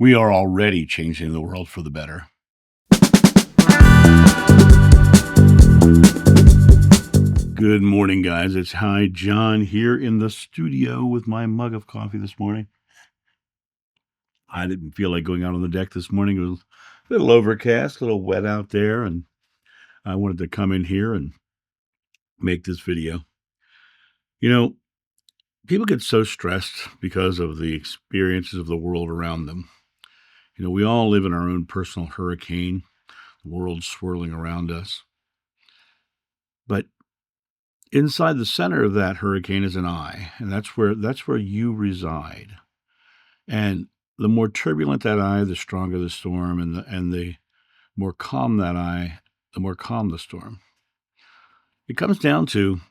We are already changing the world for the better. Good morning, guys. It's Hi John here in the studio with my mug of coffee this morning. I didn't feel like going out on the deck this morning. It was a little overcast, a little wet out there, and I wanted to come in here and make this video. You know, people get so stressed because of the experiences of the world around them. We all live in our own personal hurricane, the world swirling around us. But inside the center of that hurricane is an eye, and that's where you reside. And the more turbulent that eye, the stronger the storm, and the more calm that eye, the more calm the storm. It comes down to,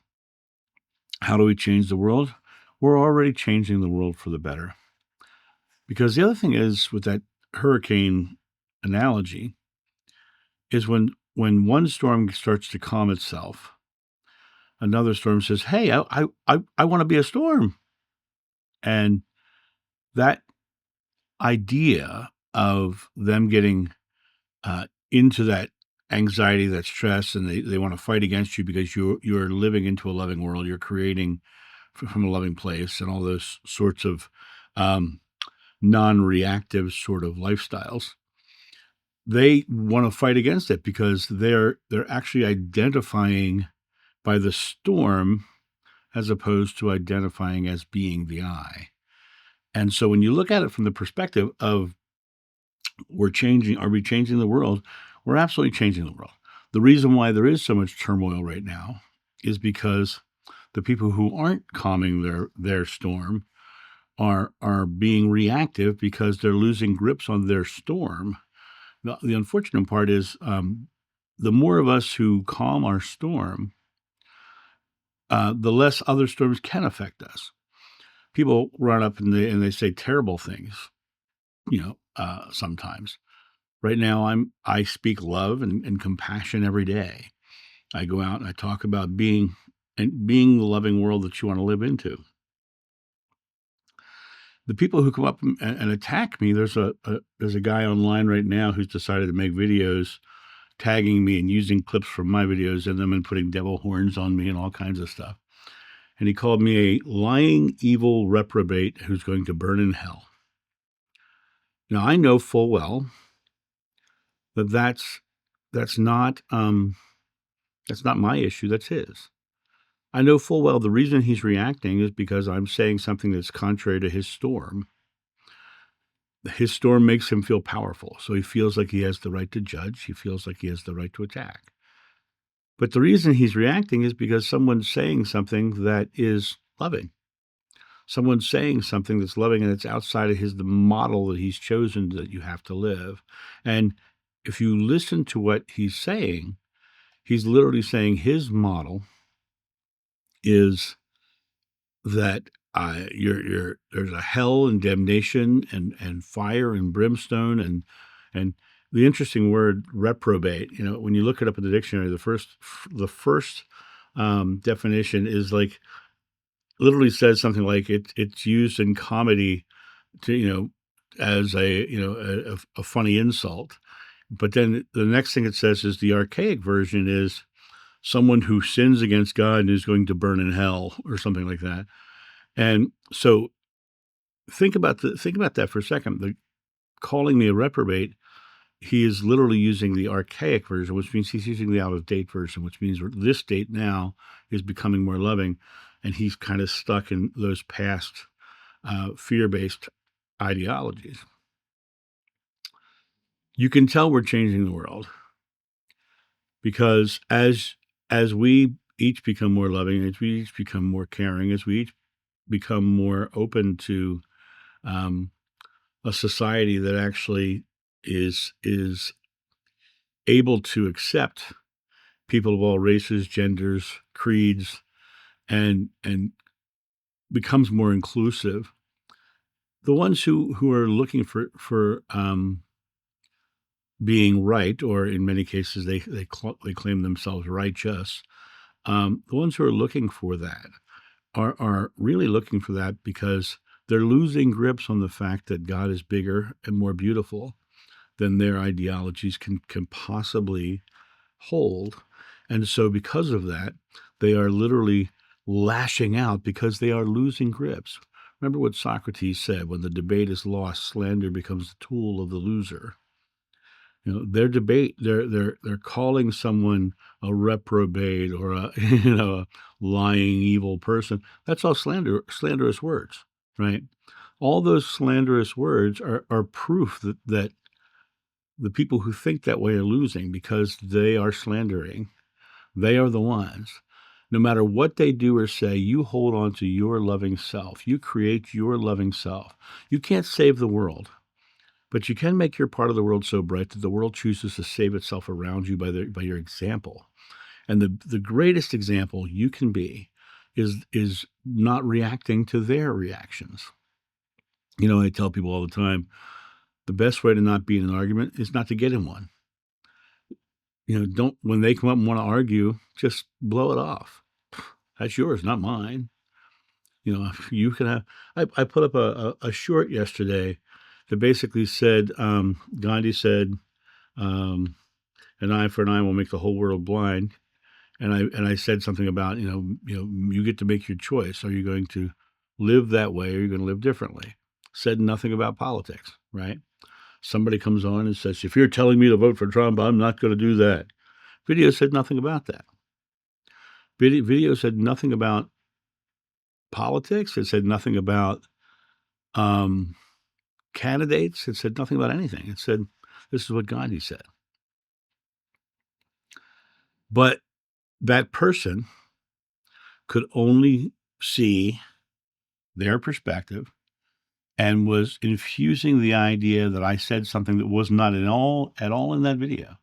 how do we change the world? We're already changing the world for the better. Because the other thing is, with that hurricane analogy, is when one storm starts to calm itself, another storm says, "Hey, I want to be a storm." And that idea of them getting into that anxiety, that stress, and they want to fight against you because you're living into a loving world, you're creating from a loving place, and all those sorts of non-reactive sort of lifestyles. They want to fight against it because they're actually identifying by the storm as opposed to identifying as being the I. And so when you look at it from the perspective of are we changing the world? We're absolutely changing the world. The reason why there is so much turmoil right now is because the people who aren't calming their storm are being reactive because they're losing grips on their storm. The unfortunate part is, the more of us who calm our storm, the less other storms can affect us. People run up and they say terrible things, sometimes. Right now, I speak love and compassion every day. I go out and I talk about being the loving world that you want to live into. The people who come up and attack me, there's a guy online right now who's decided to make videos tagging me and using clips from my videos in them and putting devil horns on me and all kinds of stuff. And he called me a lying, evil reprobate who's going to burn in hell. Now, I know full well that that's not my issue. That's his. I know full well the reason he's reacting is because I'm saying something that's contrary to his storm. His storm makes him feel powerful, so he feels like he has the right to judge. He feels like he has the right to attack. But the reason he's reacting is because someone's saying something that is loving. Someone's saying something that's loving, and it's outside of the model that he's chosen that you have to live. And if you listen to what he's saying, he's literally saying his model is that there's a hell and damnation and fire and brimstone and the interesting word reprobate. When you look it up in the dictionary, the first definition is like literally says something like it's used in comedy to as a funny insult. But then the next thing it says is the archaic version is someone who sins against God and is going to burn in hell or something like that. And so think about that for a second. Calling me a reprobate, he is literally using the archaic version, which means he's using the out-of-date version, which means this date now is becoming more loving, and he's kind of stuck in those past fear-based ideologies. You can tell we're changing the world because as we each become more loving, as we each become more caring, as we each become more open to a society that actually is able to accept people of all races, genders, creeds, and becomes more inclusive. The ones who are looking for being right, or in many cases they claim themselves righteous. The ones who are looking for that are really looking for that because They're losing grips on the fact that God is bigger and more beautiful than their ideologies can possibly hold. And so because of that, they are literally lashing out because they are losing grips. Remember what Socrates said, when the debate is lost, slander becomes the tool of the loser. Their debate, they're calling someone a reprobate or a a lying evil person. That's all slanderous words, right? All those slanderous words are proof that the people who think that way are losing, because they are slandering. They are the ones. No matter what they do or say, you hold on to your loving self. You create your loving self. You can't save the world, but you can make your part of the world so bright that the world chooses to save itself around you by your example. And the greatest example you can be is not reacting to their reactions. I tell people all the time, the best way to not be in an argument is not to get in one. Don't, when they come up and want to argue, just blow it off. That's yours, not mine. You can have. I put up a short yesterday that basically said, Gandhi said, an eye for an eye will make the whole world blind. And I said something about, you get to make your choice. Are you going to live that way, or are you going to live differently? Said nothing about politics, right? Somebody comes on and says, if you're telling me to vote for Trump, I'm not going to do that. Video said nothing about that. Video said nothing about politics. It said nothing about candidates. It said nothing about anything. It said, this is what Gandhi said. But that person could only see their perspective and was infusing the idea that I said something that was not at all in that video,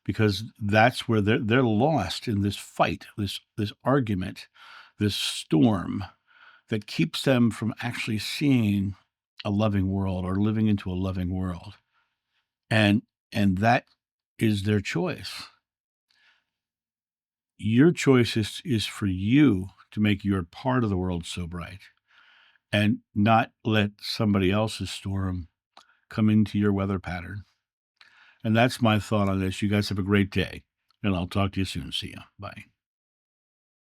because that's where they're lost in this fight, this argument, this storm that keeps them from actually seeing a loving world or living into a loving world. And that is their choice. Your choice is for you to make your part of the world so bright and not let somebody else's storm come into your weather pattern. And that's my thought on this. You guys have a great day, and I'll talk to you soon. See ya. Bye.